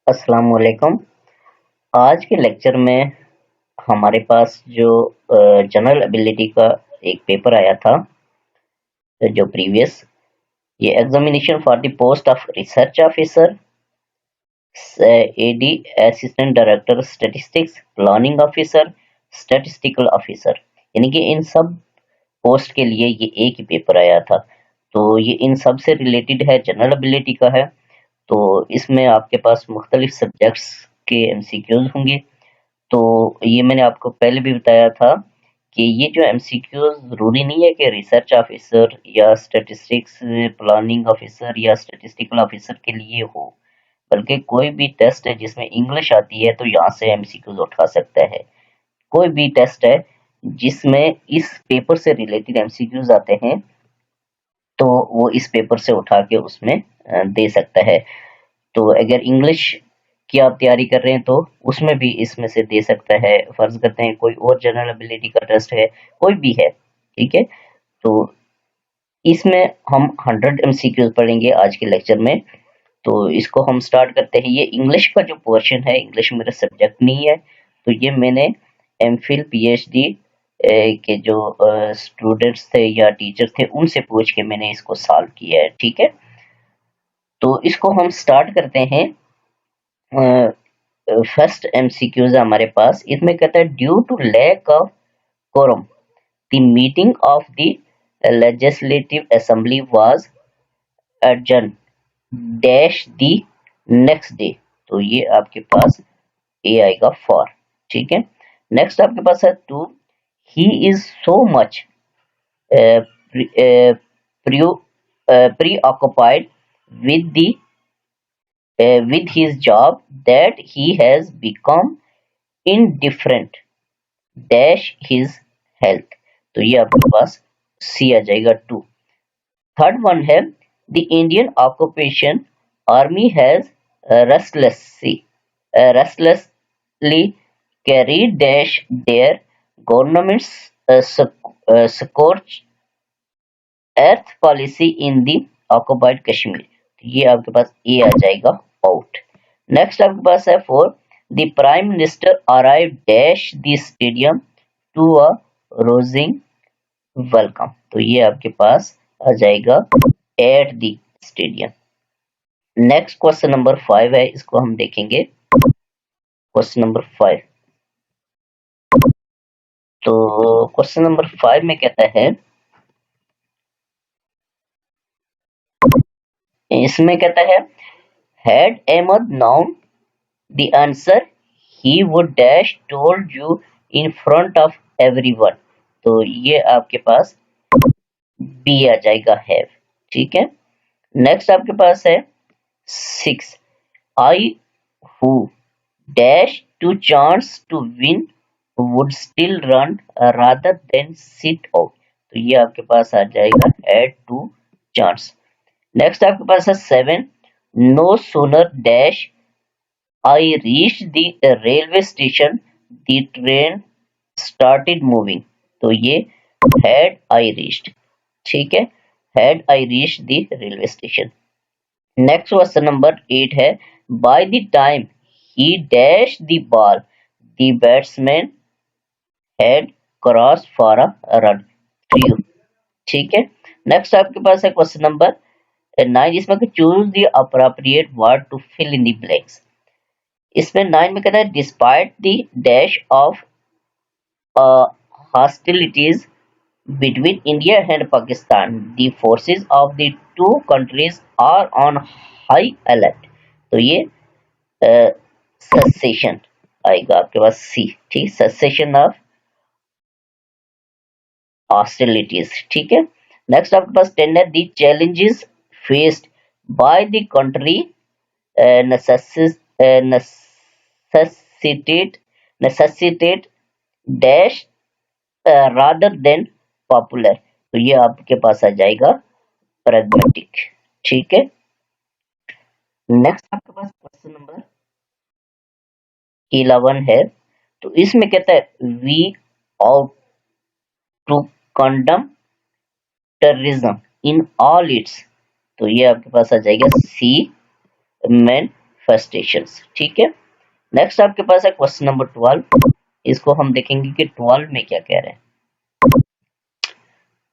अस्सलाम वालेकुम। आज के लेक्चर में हमारे पास जो जनरल एबिलिटी का एक पेपर आया था, जो प्रीवियस ये examination for the post of research officer, AD assistant director statistics, planning officer, statistical officer, यानी कि इन सब पोस्ट के लिए ये एक ही पेपर आया था। तो ये इन सब से रिलेटेड है, जनरल एबिलिटी का है। तो इसमें आपके पास मुख्तलिफ सब्जेक्ट्स के एमसीक्यूज होंगे। तो ये मैंने आपको पहले भी बताया था कि ये जो एमसीक्यूज ज़रूरी नहीं है कि रिसर्च ऑफिसर या स्टैटिस्टिक्स प्लानिंग ऑफिसर या स्टैटिस्टिकल ऑफिसर के लिए हो, बल्कि कोई भी टेस्ट है जिसमें इंग्लिश आती है तो यहाँ से एमसीक्यूज उठा सकता है। कोई भी टेस्ट है जिसमें इस पेपर से रिलेटेड एमसीक्यूज आते हैं तो वो इस पेपर से उठा के उसमें दे सकता है। तो अगर इंग्लिश की आप तैयारी कर रहे हैं तो उसमें भी इसमें से दे सकता है। फर्ज करते हैं कोई और जनरल एबिलिटी का टेस्ट है, कोई भी है, ठीक है। तो इसमें हम 100 एमसीक्यूज पढ़ेंगे आज के लेक्चर में। तो इसको हम स्टार्ट करते हैं। ये इंग्लिश का जो पोर्शन है, इंग्लिश मेरा सब्जेक्ट नहीं है, तो ये मैंने एमफिल पीएचडी के जो स्टूडेंट्स थे या टीचर थे उनसे पूछ के मैंने इसको सॉल्व किया है, ठीक है। तो इसको हम स्टार्ट करते हैं। फर्स्ट एमसीक्यूज हमारे पास, इसमें कहता है due to lack of quorum the meeting of the legislative assembly was adjourned dash the next day। तो ये आपके पास ए आएगा फॉर, ठीक है। नेक्स्ट आपके पास है two, he is so much preoccupied with the with his job that he has become indifferent dash his health। तो ये आपके पास सी आ जाएगा टू। थर्ड वन है the Indian occupation army has restlessly carried dash their government's scorched earth policy in the occupied Kashmir। तो ये आपके पास ए आ जाएगा out. Next आपके पास है four, the prime minister arrive dash the stadium to a rousing welcome. तो ये आपके पास आ जाएगा at the stadium. Next question number 5 है, इसको हम देखेंगे। क्वेश्चन नंबर 5, तो क्वेश्चन नंबर 5 में कहता है, इसमें कहता है had Ahmad known the answer he would dash told you in front of everyone. तो ये आपके पास बी आ जाएगा हैव, ठीक है। नेक्स्ट आपके पास है 6, I who dash to chance to win would still run rather than sit out। तो ये आपके पास आ जाएगा add to chance। नेक्स्ट आपके पास है 7, no sooner dash I reached the railway station the train started moving। तो ये had I reached, ठीक है, had I reached the railway station। Next question number 8 है by the time he dash the ball the batsman had cross for a run through, ठीक है। Next आपके पास है क्वेश्चन नंबर 9, जिसमें कि choose the appropriate word to fill in the blanks. इसमें 9 में कहता है despite the dash of hostilities between India and Pakistan, the forces of the two countries are on high alert। तो ये सेसेशन आएगा आपके पास सी, ठीक, सेसेशन ऑफ हॉस्टिलिटीज, ठीक है। नेक्स्ट आपके पास 10 है the challenges faced by the country necessitate dash rather than popular. तो ये आपके पास आ जाएगा प्रैग्मेटिक, ठीक है। नेक्स्ट आपके पास क्वेश्चन नंबर 11 है, तो इसमें कहता है we ought to condemn terrorism in all its. तो ये आपके पास आ जाएगा सी मैन फेस्टेशंस। ठीक है, नेक्स्ट आपके पास है क्वेश्चन नंबर 12। इसको हम देखेंगे कि 12 में क्या कह रहे हैं।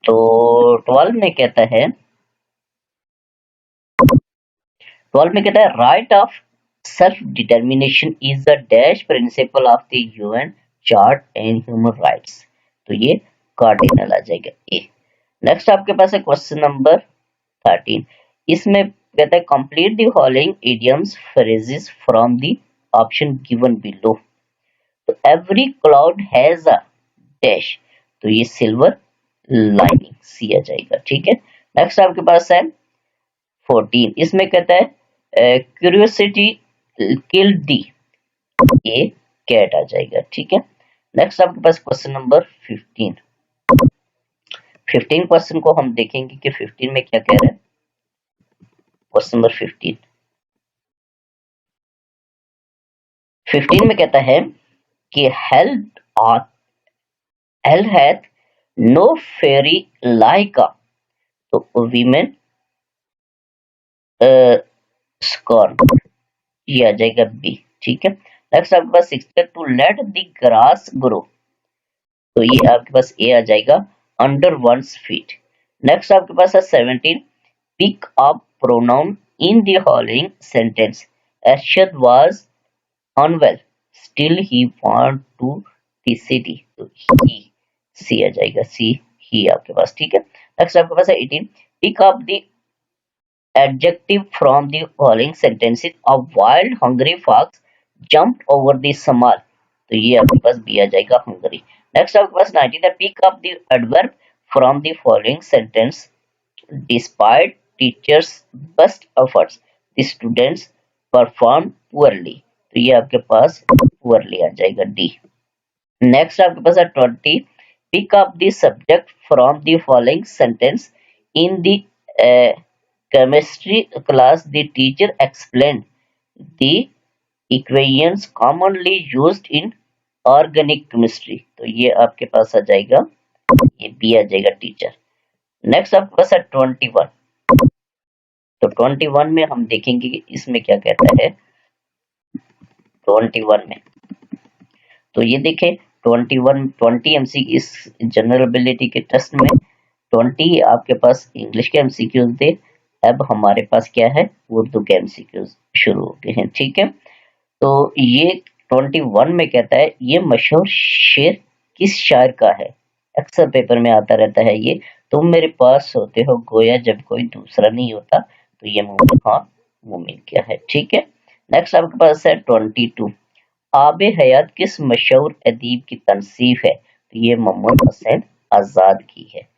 तो 12 में कहता है, 12 में कहता है right of self determination is the dash principle of the UN chart and human rights. तो ये कार्डिनल आ जाएगा ए। नेक्स्ट आपके पास है क्वेश्चन नंबर 13। इसमें कहता है complete the following idioms phrases from the option given below. तो every cloud has a dash, तो ये सिल्वर लाइनिंग सी आ जाएगा। ठीक है, नेक्स्ट आपके पास है 14। इसमें कहता है क्यूरियोसिटी किल दी, ये कैट आ जाएगा। ठीक है, नेक्स्ट आपके पास क्वेश्चन नंबर 15। 15 क्वेश्चन को हम देखेंगे कि 15 में क्या कह रहे हैं। क्वेश्चन नंबर 15 में कहता है कि हेल हैथ नो फेरी लाइका, तो वीमेन स्कॉर्न, ये आ जाएगा बी। ठीक है, नेक्स्ट आपके पास 16 to let the grass grow, तो ये आपके पास ए आ जाएगा अंडर वंस फीट। नेक्स्ट आपके पास है 17 pick up pronoun in the following sentence Arshad was unwell still he want to the city, तो ही सी आ जाएगा, सी ही आपके पास। ठीक है, नेक्स्ट आपके पास है 18 pick up the adjective from the following sentences। A wild hungry fox jumped over the small, तो ये आपके पास बी आ जाएगा hungry। नेक्स्ट आपके पास 19 है pick up the adverb from the following sentence। despite teachers best efforts the students performed poorly, तो ये आपके पास poorly आ जाएगा डी। नेक्स्ट आपके पास है 20 pick up the subject from the following sentence। in the chemistry class the teacher explained the equations commonly used in organic chemistry, तो ये आपके पास आ जाएगा, ये बी आ जाएगा टीचर। नेक्स्ट आपके पास है 21। तो 21 में हम देखेंगे कि इसमें क्या कहता है। 21 में तो ये देखें 20 एमसी इस जनरल एबिलिटी के टेस्ट में 20 आपके पास इंग्लिश के एमसीक्यूज थे। अब हमारे पास क्या है, उर्दू के एमसीक्यूज शुरू हो गए हैं। ठीक है, तो ये 21 में कहता है ये मशहूर शेर किस शायर का है। अक्सर पेपर में आता रहता है ये, तुम मेरे पास होते हो गोया जब कोई दूसरा नहीं होता, तो ये मोमिन खान मोमिन क्या है। ठीक है, नेक्स्ट आपके पास है 22 आबे हयात किस मशहूर अदीब की तनसीफ है, तो ये मोहम्मद हुसैन आजाद की है।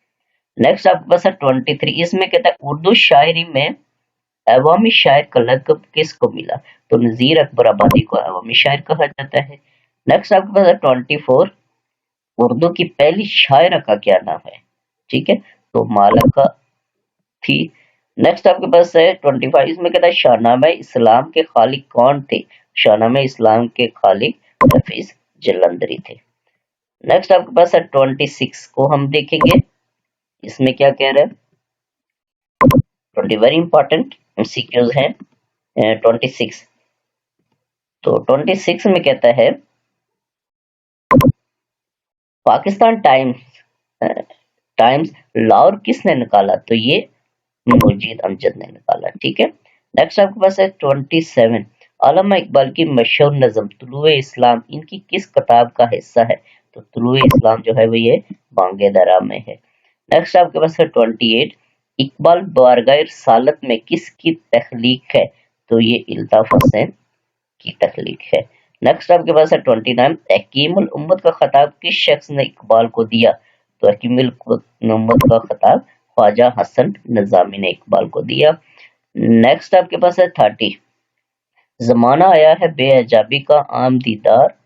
नेक्स्ट आपके पास है 23। इसमें कहता है उर्दू शायरी में अवामी शायर का लक़ब किसको मिला, तो नजीर अकबर आबादी को अवामी शायर कहा जाता है। नेक्स्ट आपके पास है 24 उर्दू की पहली शायरा का क्या नाम है। ठीक है, तो मालका थी। नेक्स्ट आपके पास है 25। इसमें कहता है शाहनामा इस्लाम के खालिक कौन थे, शाहनामा इस्लाम के खालिक हफीज जलंधरी थे। नेक्स्ट आपके पास है 26 को हम देखेंगे, इसमें क्या कह रहे हैं। 20 वेरी इंपॉर्टेंट एमसीक्यूज हैं। 26 तो 26 में कहता है पाकिस्तान टाइम्स लाहौर किसने निकाला, तो ये मुजीद अमजद ने निकाला। ठीक है, नेक्स्ट आपके पास है 27 अल्लामा इकबाल की मशहूर नज़म तुलुए इस्लाम इनकी किस किताब का हिस्सा है, तो तुलुए इस्लाम जो है वो ये बांगे दरा में है। नेक्स्ट आपके पास है 28 इकबाल बारगाह रिसालत में किसकी तख्लीक है, तो ये इल्ताफ हुसैन की तख्लीक है। नेक्स्ट आपके पास है 29 हकीमुल उम्मत का खिताब किस शख्स ने इकबाल को दिया, तो हकीमुल उम्मत का खिताब ख्वाजा हसन निजामी ने इकबाल को दिया। नेक्स्ट आपके पास है 30 जमाना आया है बेअजाबी का आम दीदार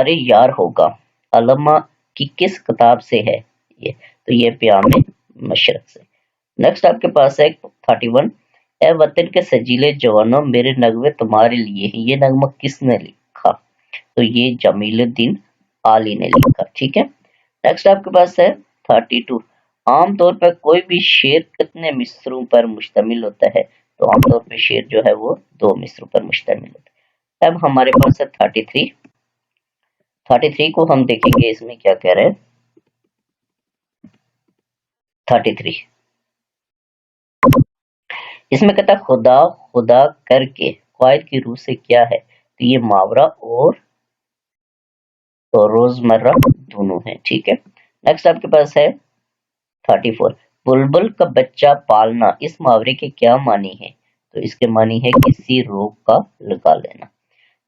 यार होगा अल्लामा की किस किताब से है ये, तो ये प्यामे मशरक से। नेक्स्ट आपके पास है 31 ए वतन के सजीले जवानों मेरे नगमे तुम्हारे लिए हैं, ये नगमा किसने लिखा, तो ये जमीलुद्दीन आली ने लिखा। ठीक है, नेक्स्ट आपके पास है 32 आमतौर पर कोई भी शेर कितने मिसरों पर मुश्तमिल होता है, तो आमतौर पे शेर जो है वो 2 मिसरों पर मुश्तमिल होता है। अब हमारे पास है 33 को हम देखेंगे इसमें क्या कह रहे हैं। 33 इसमें कहता है खुदा खुदा करके कायद की रूह से क्या है, तो ये मुहावरा और रोजमर्रा दोनों है। ठीक है, नेक्स्ट आपके पास है 34 बुलबुल का बच्चा पालना, इस मुहावरे के क्या मानी है, तो इसके मानी है किसी रोग का लगा लेना।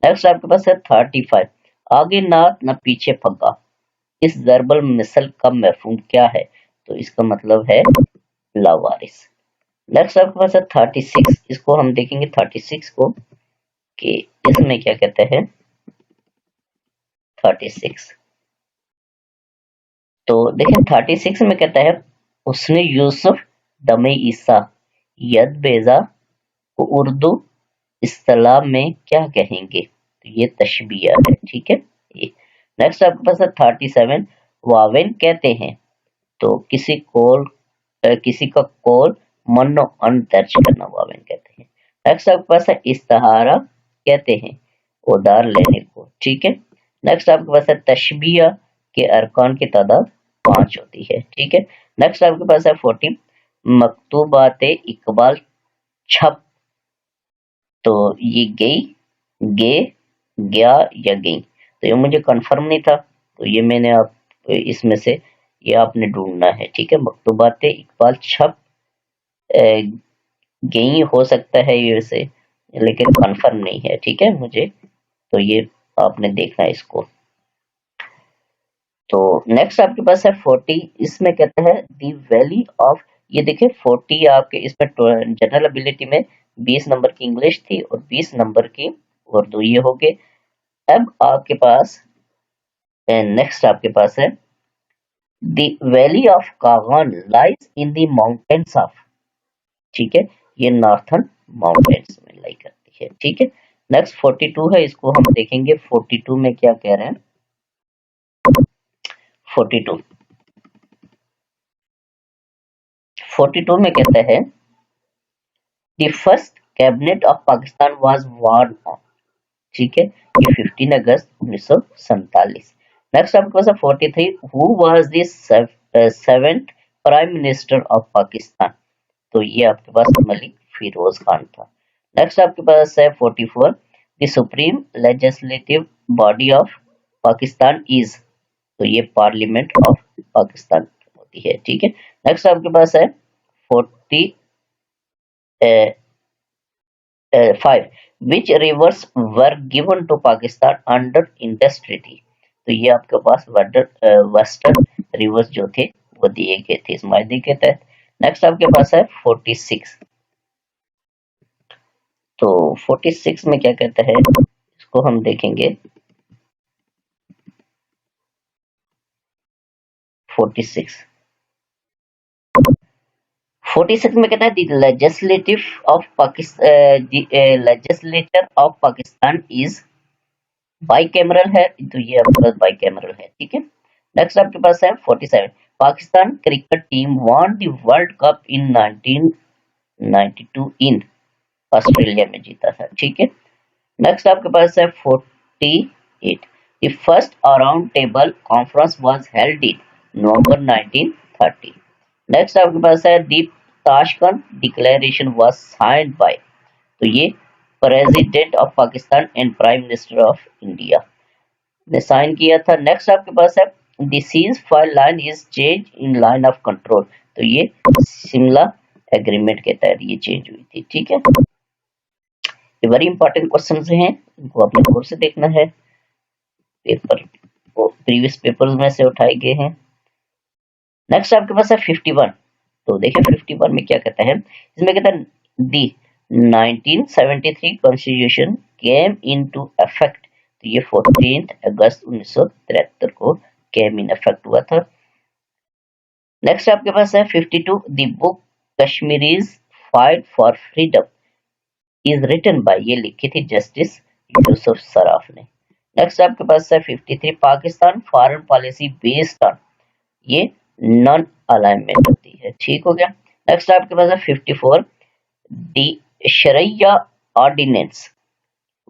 नेक्स्ट आपके पास है 35 आगे नात न पीछे फगा, इस ज़रबल मिसल का मफहूम क्या है, तो इसका मतलब है लावारिस। नेक्स्ट आपके पास है 36 इसको हम देखेंगे 36 को कि इसमें क्या कहते हैं। 36 तो देखें 36 में कहता है उसने यूसुफ दमे ईसा यद बेजा को उर्दू इस्तिलाह में क्या कहेंगे, तो ये तशबीह है। ठीक है, नेक्स्ट आपके पास है 37 वावेन कहते हैं, तो किसी का कॉल मनो अन दर्ज करना वावेन कहते हैं। नेक्स्ट आपके पास है इस्तिहारा कहते हैं उधार लेने को। ठीक है, नेक्स्ट आपके पास है तशबीह के अरकान की तादाद 5 होती है। ठीक है, नेक्स्ट आपके पास है 40 मकतूबाते इकबाल छप, तो ये गई गे गया या गई, तो ये मुझे कंफर्म नहीं था, तो ये मैंने आप इसमें से ये आपने ढूंढना है। ठीक है, मकतूबाते इकबाल छप गई हो सकता है ये से, लेकिन कंफर्म नहीं है। ठीक है मुझे, तो ये आपने देखना है इसको। तो नेक्स्ट आपके पास है 40 इसमें कहता है दी वैली ऑफ, ये देखिए 40 आपके इसमें जनरल एबिलिटी में 20 नंबर की इंग्लिश थी और 20 नंबर की उर्दू, ये हो गए। अब आपके पास नेक्स्ट आपके पास है the valley of Kaghan lies in the mountains of, ठीक है, ये नॉर्थर्न माउंटेन्स में लाई करती है। ठीक है, नेक्स्ट 42 है, इसको हम देखेंगे 42 में क्या कह रहे हैं। 42 में कहता है the first cabinet of Pakistan was warn on, ठीक है, ये 15 अगस्त 1947। नेक्स्ट आपके पास है 43 who was the seventh prime minister of Pakistan, तो ये आपके पास मलिक फिरोज खान था। नेक्स्ट आपके पास है 44 the supreme legislative body of Pakistan is, तो ये पार्लियामेंट ऑफ पाकिस्तान होती है। ठीक है, नेक्स्ट आपके पास है 45 which rivers were given to Pakistan under Indus Treaty, तो ये आपके पास वेस्टर्न रिवर्स जो थे वो दिए गए थे इस मायदे के तहत। नेक्स्ट आपके पास है 46, तो 46 में क्या कहता है इसको हम देखेंगे। 46 में कहता है legislative of Pakistan, legislature of Pakistan is bicameral है, तो ये आपके पास बाइकैमरल है। ठीक है, नेक्स्ट आपके पास है 47 Pakistan cricket team won the world cup in 1992 in, Australia में जीता था। ठीक है, नेक्स्ट आपके पास है 48 the first around table conference was held in November 1930। Next आपके पास है the Tashkent declaration was signed by, तो ये president of Pakistan and prime minister of India ने साइन किया था। नेक्स्ट आपके पास है the cease fire line is change in line of control, तो ये शिमला एग्रीमेंट के तहत ये चेंज हुई थी। ठीक है, ये वेरी इंपॉर्टेंट क्वेश्चंस हैं, इनको आपने गौर से देखना है, पेपर वो प्रीवियस पेपर्स में से उठाए गए हैं। नेक्स्ट आपके पास है 51, तो देखिए 51 में क्या कहता है, इसमें कहता है दी 1973 कॉन्स्टिट्यूशन केम इनटू इफेक्ट, तो ये 14 अगस्त 1973 को केम इन इफेक्ट हुआ था। नेक्स्ट आपके पास है 52 the book Kashmiris fight for freedom is written by, ये लिखी थी जस्टिस यूसुफ सराफ ने। नेक्स्ट आपके पास है 53 Pakistan foreign policy based on, ये नॉन अलाइनमेंट होती है। ठीक हो गया, नेक्स्ट आपके पास है 54 the Sharia ordinance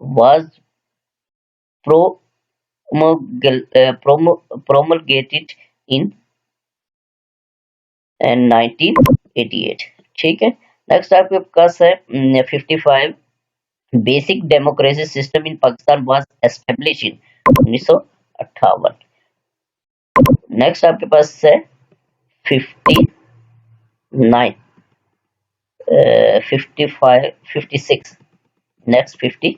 was promulgated in 1988। ठीक है। नेक्स्ट आपके पास है 55 basic democracy system in Pakistan was establish in 1958। Next आपके पास है 59 55 56। नेक्स्ट 56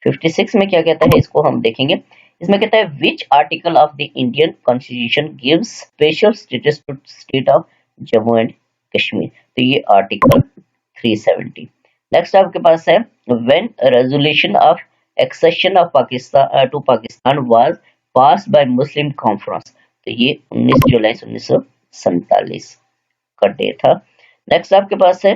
56 में क्या कहता है इसको हम देखेंगे। इसमें कहता है which article of the Indian constitution gives special status to state of Jammu and Kashmir. तो ये आर्टिकल 370। नेक्स्ट आपके पास है when resolution of accession of Pakistan to Pakistan was passed by Muslim conference. तो ये 19 जुलाई 1947 का डे था। नेक्स्ट आपके पास है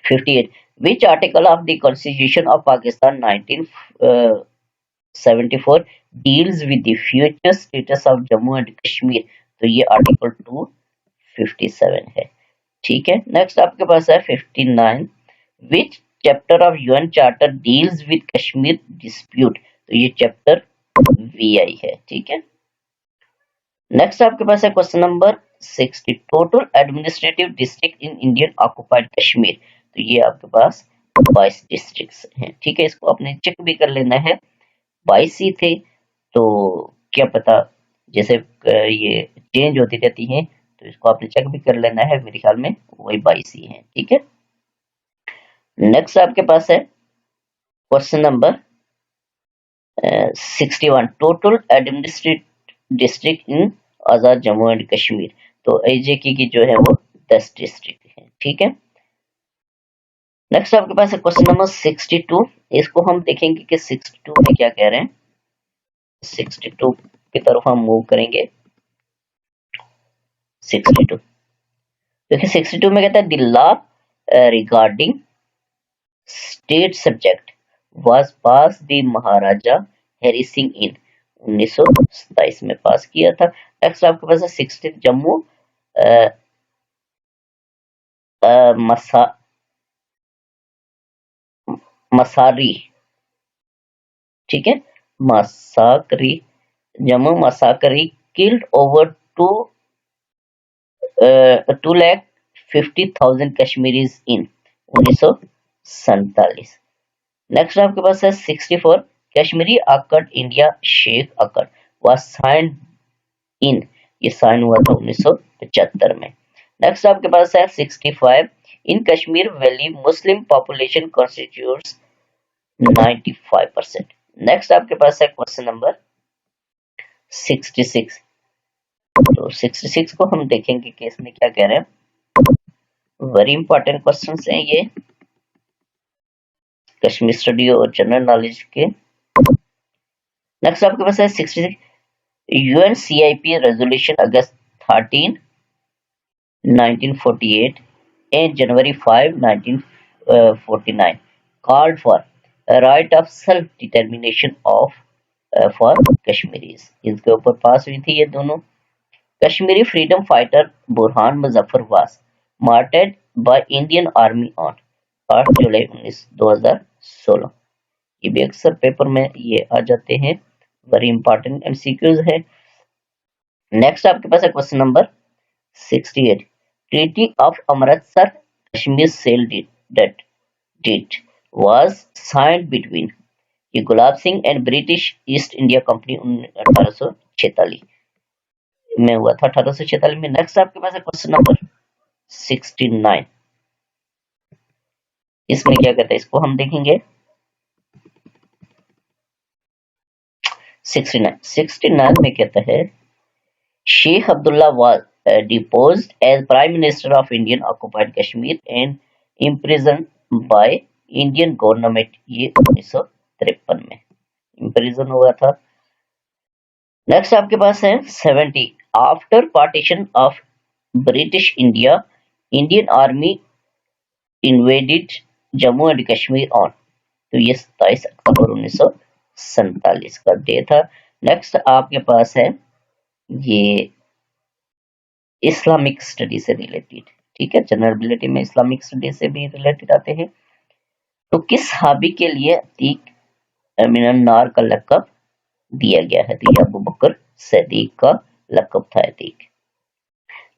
58 which article of the constitution of Pakistan 1974 deals with the future status of Jammu and Kashmir। तो ये आर्टिकल 257 है। ठीक है। नेक्स्ट आपके पास है 59 which chapter of UN charter deals with Kashmir dispute। तो ये चैप्टर VI है। ठीक है। नेक्स्ट आपके पास है question number 60 total administrative district in Indian occupied Kashmir. तो ये आपके पास 22 डिस्ट्रिक्ट्स हैं। ठीक है। इसको आपने चेक भी कर लेना है। 22 ही थे तो क्या पता जैसे ये चेंज होती रहती हैं तो इसको आपने चेक भी कर लेना है। मेरे ख्याल में वही 22 ही हैं। ठीक है। नेक्स्ट आपके पास है question number 61 total administrative district in Azad Jammu and Kashmir. तो एजेके की जो है वो 10 डिस्ट्रिक्ट है। ठीक है। नेक्स्ट आपके पास है क्वेश्चन नंबर 62। इसको हम देखेंगे कि 62 में क्या कह रहे हैं। 62 की तरफ हम मूव करेंगे। 62 देखिए 62 में कहता है the law regarding state subject was pass the Maharaja Hari Singh in 1927 में पास किया था। नेक्स्ट आपके पास है 60 जम्मू मसारी। ठीक है। मसाकरी जम्मू मसाकरी किल्ड ओवर 2,50,000 कश्मीरीज इन 1947। नेक्स्ट आपके पास है 64 कश्मीरी अकड़ इंडिया शेख अकड़ वाज साइंड इन। ये साइन हुआ था 1975 में। नेक्स्ट आपके पास है 65 in Kashmir valley Muslim population constitutes 95%। Next आपके पास है क्वेश्चन नंबर 66। तो 66 को हम देखेंगे कि इसमें क्या कह रहे हैं। वेरी इंपॉर्टेंट क्वेश्चंस हैं ये कश्मीर स्टडी और जनरल नॉलेज के। नेक्स्ट आपके पास है 66 यूएनसीआईपी resolution August 13 1948 and January 5 1949 called for a right of self determination of for Kashmiris। इसके ऊपर पास हुई थी ये दोनों। कश्मीरी फ्रीडम फाइटर बुरहान मुजफ्फर वास मार्टेड बाय इंडियन आर्मी ऑन 8 जुलाई 2016। ये भी अक्सर पेपर में ये आ जाते हैं। वेरी इंपॉर्टेंट एमसीक्यूज है। नेक्स्ट आपके पास है question number 68 treaty of Amritsar Kashmir sale deed was signed between ये Gulab Singh and British East India Company 1846 में हुआ था। 1846 में। नेक्स्ट आपके पास है क्वेश्चन नंबर 69। इसमें क्या कहता है इसको हम देखेंगे। 69 में कहता है Sheikh Abdullah was deposed as prime minister of Indian occupied Kashmir and imprisoned by Indian government। ये 1953 में इम्प्रिजन हुआ था। नेक्स्ट आपके पास है 70 after partition of British India Indian army invaded Jammu and Kashmir on. तो ये 27 अक्टूबर 1947 का डे था। नेक्स्ट आपके पास है ये इस्लामिक स्टडी से रिलेटेड। ठीक है, जनरल एबिलिटी में इस्लामिक स्टडी से भी रिलेटेड आते हैं। तो किस सहाबी के लिए अतीक मिनन नार का लक़ब दिया गया है? तो ये अबू बकर सिद्दीक का लक़ब था अतीक।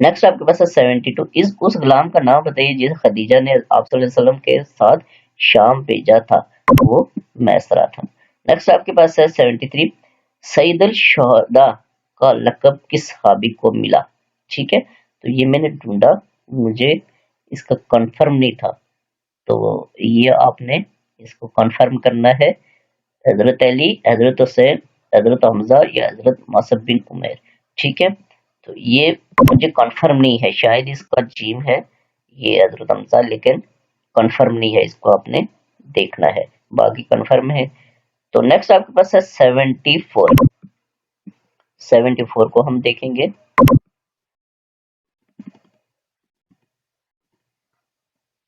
नेक्स्ट आपके पास है 72, इस उस गुलाम का नाम बताइए जिसे खदीजा ने आप सल्लल्लाहु अलैहि वसल्लम के साथ शाम भेजा था, तो वो मैसरा था। नेक्स्ट आपके पास है 73, सईदुल शुहदा का लक़ब किस सहाबी को मिला? ठीक है, तो ये मैंने ढूंढा, मुझे इसका कंफर्म नहीं था, तो ये आपने इसको कंफर्म करना है। हजरत अली, हजरत हुसैन, हजरत हमजा या हजरत मसअब बिन उमैर। ठीक है, तो ये मुझे कंफर्म नहीं है, शायद इसका जीम है ये हजरत हमजा, लेकिन कंफर्म नहीं है, इसको आपने देखना है, बाकी कंफर्म है। तो नेक्स्ट आपके पास है 74, 74 को हम देखेंगे।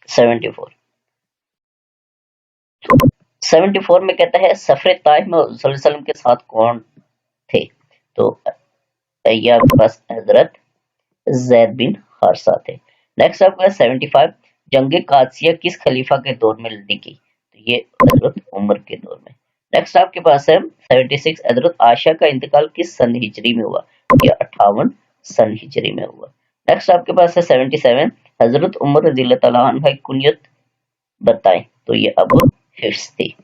74 74 में कहता है सफर ताइफ में सल्लल्लाहु अलैहि वसल्लम के साथ कौन थे? तो ये आपके पास हजरत जैद बिन हारसा थे। नेक्स्ट आपके पास 75, जंग कादसिया किस खलीफा के दौर में लड़ी गई? तो ये हजरत उमर के दौर में। नेक्स्ट आपके पास है 76, हजरत आयशा का इंतकाल किस सन हिजरी में हुआ? ये 58 सन हिजरी में हुआ। नेक्स्ट आपके पास है 77, हजरत उमर रज़ियल्लाहु तआला अन्हु की कुनियत बताएं, तो ये अबू हिफ्स थी।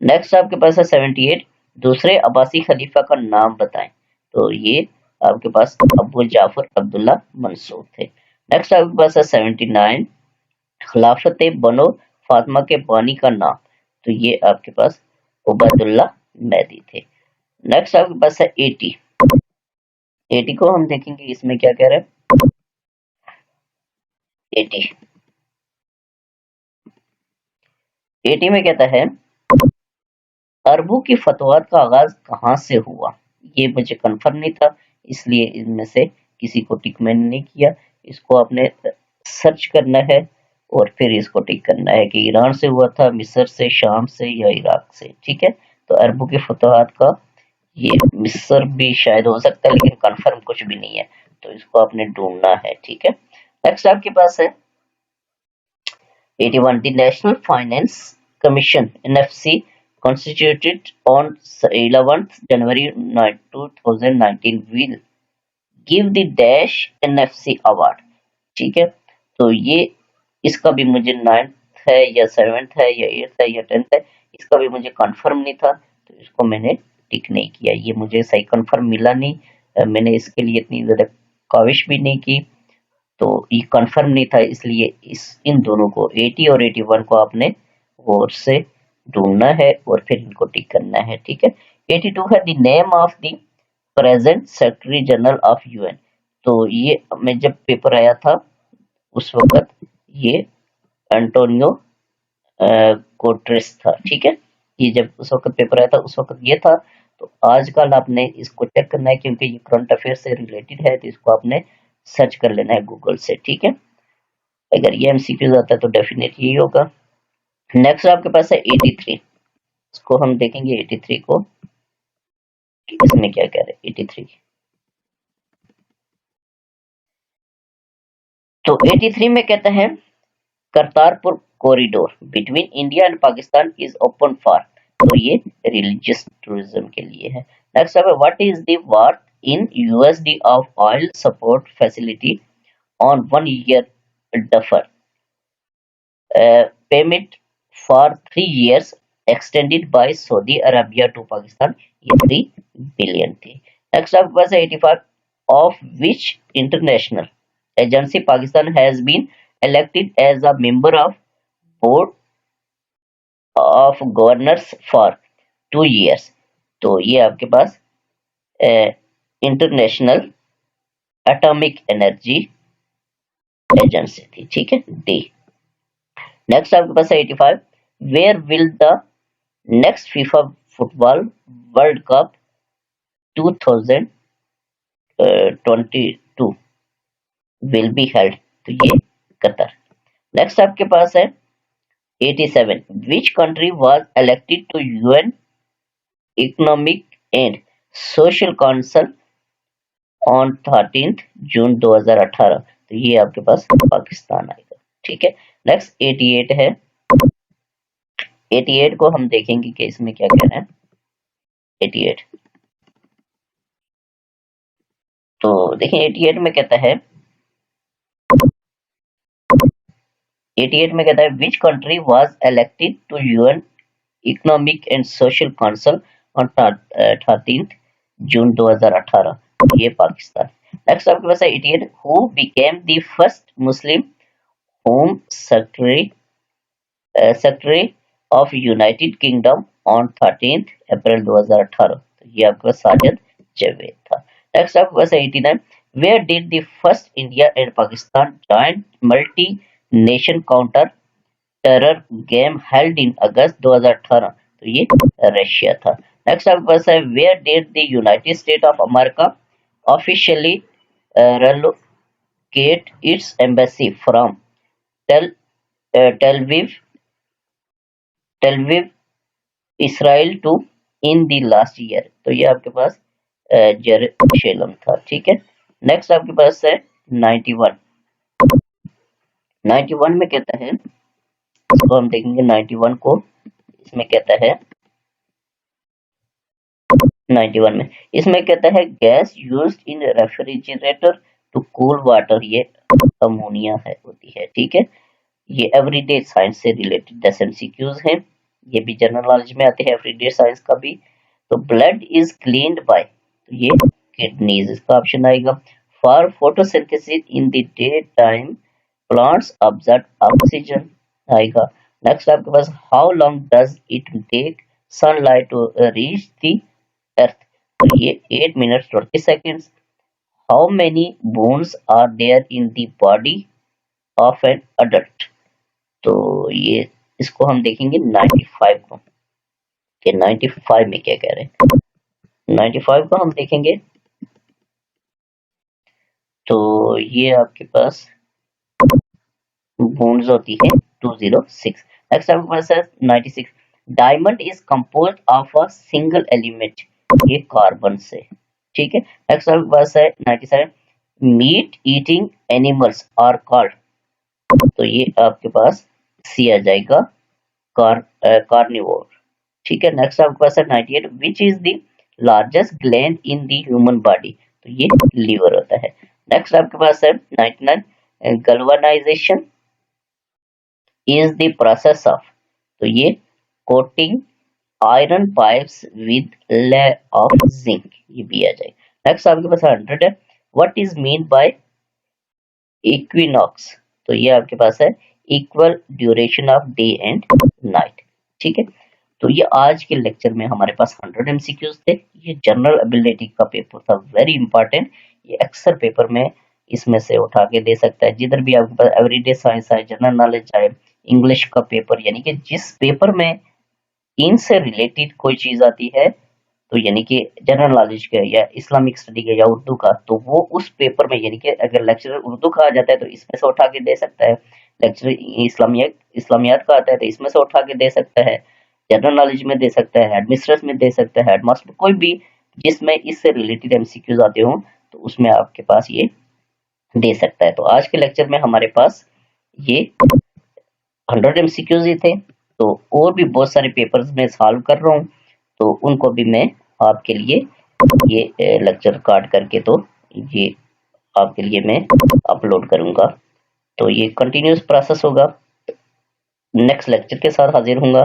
नेक्स्ट आपके पास है 78, दूसरे अब्बासी खलीफा का नाम बताएं, तो ये आपके पास अबू जाफर अब्दुल्ला मंसूर थे। नेक्स्ट आपके पास है 79, खिलाफत बनो फातिमा के बानी का नाम, तो ये आपके पास उबैदुल्ला मैदी थे। नेक्स्ट आपके पास है 80, 80 को हम देखेंगे इसमें क्या कह रहा है। 80 80 में कहता है अरबों की फतवात का आगाज कहाँ से हुआ? ये मुझे कंफर्म नहीं था, इसलिए इनमें से किसी को टिक मैंने नहीं किया। इसको आपने सर्च करना है और फिर इसको टिक करना है कि ईरान से हुआ था, मिस्र से, शाम से या इराक से। ठीक है, तो अरबों की फतवात का ये मिस्र भी शायद हो सकता है, लेकिन कंफर्म कुछ भी नहीं है, तो इसको आपने ढूंढना है। ठीक है, नेक्स्ट आपके पास है 81, the National Finance Commission (NFC) constituted on 11th January 2019 will give the dash NFC award। ठीक है, तो ये इसका भी मुझे 9th है या 7th है या 8th है या 10th है, इसका भी मुझे कंफर्म नहीं था, तो इसको मैंने टिक नहीं किया, ये मुझे सही कंफर्म मिला नहीं, मैंने इसके लिए इतनी ज्यादा काविश भी नहीं की, तो ये कंफर्म नहीं था, इसलिए इन दोनों को 80 और 81 को आपने गौर से ढूंढना है और फिर इनको टिक करना है। ठीक है, 82 है the name of the present secretary general of UN. तो ये मैं जब पेपर आया था उस वक्त ये एंटोनियो कोट्रेस था। ठीक है, ये जब उस वक्त पेपर आया था उस वक्त ये था, तो आजकल आपने इसको चेक करना है क्योंकि ये करंट अफेयर से रिलेटेड है, तो इसको आपने सर्च कर लेना है गूगल से। ठीक है, अगर ये एमसीक्यूज आता है तो डेफिनेटली यही होगा। नेक्स्ट आपके पास है 83, इसको हम देखेंगे 83 को कि इसमें क्या कह रहे हैं 83। तो 83 में कहता है Kartarpur corridor between India and Pakistan is open for, तो ये रिलीजियस टूरिज्म के लिए है। नेक्स्ट है what is the worth in USD of oil support facility on 1 year defer payment for 3 years extended by Saudi Arabia to Pakistan, ये 3 billion थी। Next आपके पास है 85, of which international agency Pakistan has been elected as a member of board of governors for 2 years, तो ये आपके पास international atomic energy agency थी। ठीक है, डी। नेक्स्ट आपके पास है 85, where will the next FIFA football world cup 2022 will be held, तो ये कतर। नेक्स्ट आपके पास है 87, which country was elected to UN economic and social council on 13 June 2018, तो ये आपके पास पाकिस्तान आएगा। ठीक है, नेक्स्ट 88 है। 88 को हम देखेंगे कि इसमें क्या कहना है। 88 तो देखिए 88 में कहता है, 88 में कहता है which country was elected to UN economic and social council on 13 June 2018। ये पाकिस्तान। नेक्स्ट आपके पास है 88 who became the first Muslim home secretary of United Kingdom on 13 April 2018। तो ये आपके पास साजिद जावेद था। नेक्स्ट आपके पास है 89 where did the first India and Pakistan joint multi nation counter terror game held in August 2018। तो ये रशिया था। नेक्स्ट आपके पास है where did the United State of America officially relocate its embassy from Tel Tel Aviv Israel to in the last year. तो ये आपके पास Jerusalem था। ठीक है, नेक्स्ट आपके पास है 91। 91 में कहता है, इसको हम देखेंगे 91 को, इसमें कहता है 91 में, इसमें कहता है gas used in refrigerator to cool water, ये अमोनिया है होती है। ठीक है, ये एवरीडे साइंस से रिलेटेड एमसीक्यूज हैं, ये भी जनरल नॉलेज में आते हैं एवरीडे साइंस का भी। तो ब्लड इज क्लीन्ड बाय, तो ये किडनीज, इसका ऑप्शन आएगा। For photosynthesis in the day time plants observe oxygen आएगा। नेक्स्ट आपके पास how long does it take sunlight to reach the earth, तो ये 8 minutes 20 seconds. How many bones are there in the body of an adult, तो ये इसको हम देखेंगे 95 को, कि 95 में क्या कह रहे हैं। 95 को हम देखेंगे, तो ये आपके पास बोन्स होती है 206। नेक्स्ट आपके पास है 96 diamond is composed of a single element, ये कार्बन से। ठीक है, नेक्स्ट आपके पास है 97 meat eating animals are called, तो ये आपके पास सी आ जाएगा, कार्निवोर। ठीक है, नेक्स्ट आपके पास है 98 which is the largest gland in the human body, तो ये लीवर होता है। नेक्स्ट आपके पास है 99 गल्वेनाइजेशन इज द प्रोसेस ऑफ, तो ये coating iron pipes with layer of zinc, ये भी आ जाएगा। नेक्स्ट आपके पास 100 है what is mean by equinox, तो ये आपके पास है equal duration of day and night. ठीक है, तो ये आज के लेक्चर में हमारे पास 100 एमसीक्यूज थे। ये जनरल एबिलिटी का पेपर था, वेरी इंपॉर्टेंट। ये अक्सर पेपर में इसमें से उठा के दे सकता है, जिधर भी आपके पास एवरीडे साइंस आए, जनरल नॉलेज आए, इंग्लिश का पेपर, यानी कि जिस पेपर में इनसे रिलेटेड कोई चीज आती है, तो यानी कि जनरल नॉलेज का या इस्लामिक स्टडी का या उर्दू का, तो वो उस पेपर में, यानी कि अगर लेक्चर उर्दू का आ जाता है तो इसमें से उठा के दे सकता है, लेक्चर इस्लामियात का आता है तो इसमें से उठा के दे सकता है, जनरल नॉलेज में दे सकता है, हेडमिस्ट्रेस में दे सकता है, हेडमास्टर, कोई भी जिसमें इससे रिलेटेड एमसीक्यूज आते हो तो उसमें आपके पास ये दे सकता है। तो आज के लेक्चर में हमारे पास ये 100 एमसीक्यूज ही थे, तो और भी बहुत सारे पेपर्स में सॉल्व कर रहा हूँ, तो उनको भी मैं आपके लिए ये लेक्चर काट करके, तो ये आपके लिए मैं अपलोड करूंगा। तो ये कंटिन्यूस प्रोसेस होगा। नेक्स्ट लेक्चर के साथ हाजिर होऊंगा।